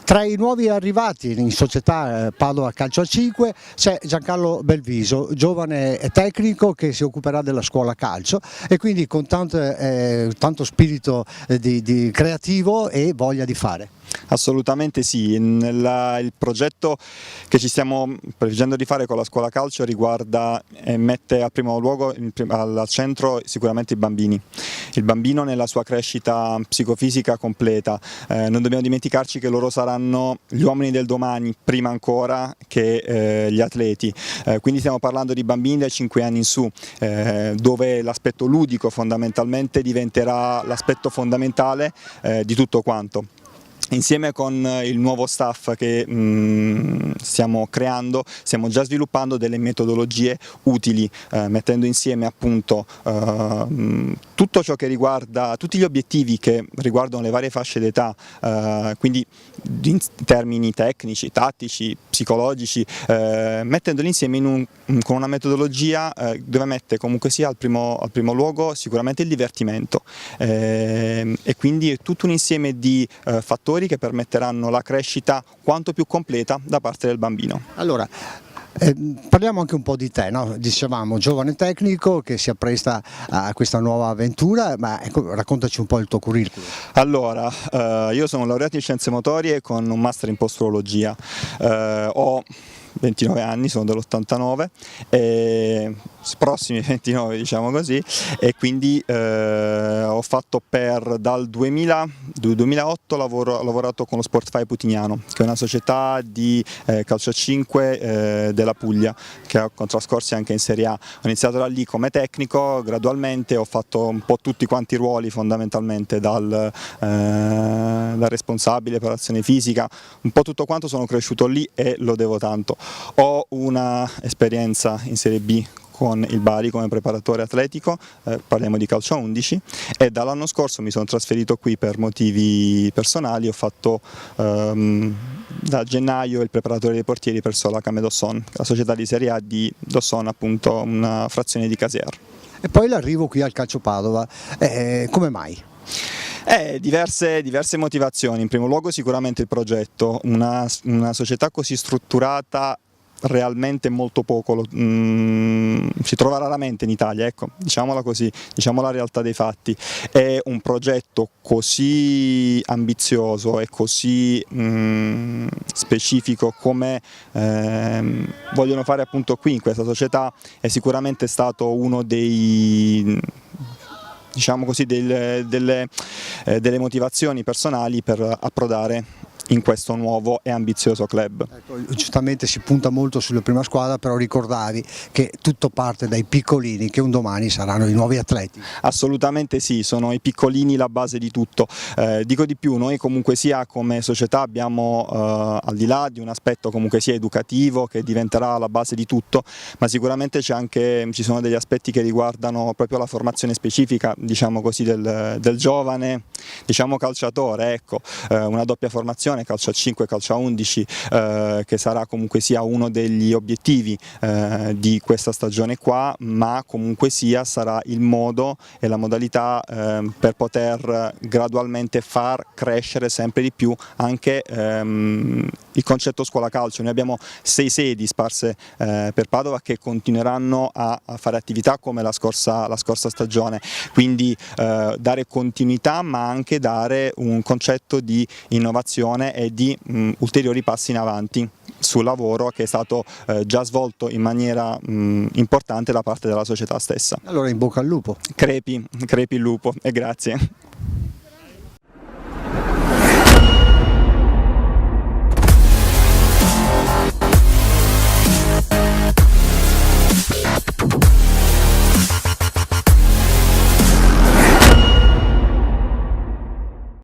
Tra i nuovi arrivati in società Padova Calcio a 5 c'è Giancarlo Belviso, giovane tecnico che si occuperà della scuola calcio e quindi con tanto spirito di creativo e voglia di fare. Assolutamente sì, il progetto che ci stiamo preveggendo di fare con la scuola calcio riguarda e mette al primo luogo al centro sicuramente i bambini, il bambino nella sua crescita psicofisica completa. Non dobbiamo dimenticarci che loro saranno gli uomini del domani prima ancora che gli atleti, quindi stiamo parlando di bambini dai 5 anni in su, dove l'aspetto ludico fondamentalmente diventerà l'aspetto fondamentale di tutto quanto. Insieme con il nuovo staff che stiamo creando, stiamo già sviluppando delle metodologie utili, mettendo insieme appunto tutto ciò che riguarda, tutti gli obiettivi che riguardano le varie fasce d'età, quindi in termini tecnici, tattici, psicologici, mettendoli insieme con una metodologia dove mette comunque sia al primo luogo sicuramente il divertimento, e quindi tutto un insieme di fattori che permetteranno la crescita quanto più completa da parte del bambino. Allora, parliamo anche un po' di te, no? Dicevamo giovane tecnico che si appresta a questa nuova avventura, ma ecco, raccontaci un po' il tuo curriculum. Allora, io sono laureato in scienze motorie con un master in posturologia, ho 29 anni, sono dell'89, prossimi 29 diciamo così, e quindi ho fatto dal 2008 ho lavorato con lo Sportify Putignano, che è una società di calcio a 5 della Puglia, che ho trascorsi anche in Serie A. Ho iniziato da lì come tecnico, gradualmente ho fatto un po' tutti quanti i ruoli fondamentalmente, dal responsabile per l'azione fisica, un po' tutto quanto, sono cresciuto lì e lo devo tanto. Ho una esperienza in Serie B con il Bari come preparatore atletico, parliamo di calcio a 11, e dall'anno scorso mi sono trasferito qui per motivi personali. Ho fatto da gennaio il preparatore dei portieri per Solacame Dosson, la società di Serie A di Dosson, appunto una frazione di Caser. E poi l'arrivo qui al Calcio Padova, come mai? Diverse motivazioni. In primo luogo sicuramente il progetto, una società così strutturata realmente molto poco, si trova raramente in Italia, ecco, diciamola così, diciamo la realtà dei fatti. È un progetto così ambizioso e così specifico come vogliono fare appunto qui in questa società, è sicuramente stato uno dei, diciamo così, delle motivazioni personali per approdare in questo nuovo e ambizioso club. Ecco, giustamente si punta molto sulla prima squadra, però ricordavi che tutto parte dai piccolini che un domani saranno i nuovi atleti. Assolutamente sì, sono i piccolini la base di tutto. Dico di più, noi comunque sia come società abbiamo, al di là di un aspetto comunque sia educativo che diventerà la base di tutto, ma sicuramente ci sono degli aspetti che riguardano proprio la formazione specifica, diciamo così, del giovane, diciamo, calciatore, ecco, una doppia formazione, calcio a 5 e calcio a 11, che sarà comunque sia uno degli obiettivi di questa stagione qua, ma comunque sia sarà il modo e la modalità per poter gradualmente far crescere sempre di più anche il concetto scuola calcio. Noi abbiamo 6 sedi sparse per Padova che continueranno a fare attività come la scorsa stagione, quindi dare continuità ma anche dare un concetto di innovazione e di ulteriori passi in avanti sul lavoro che è stato già svolto in maniera importante da parte della società stessa. Allora in bocca al lupo. Crepi il lupo e grazie.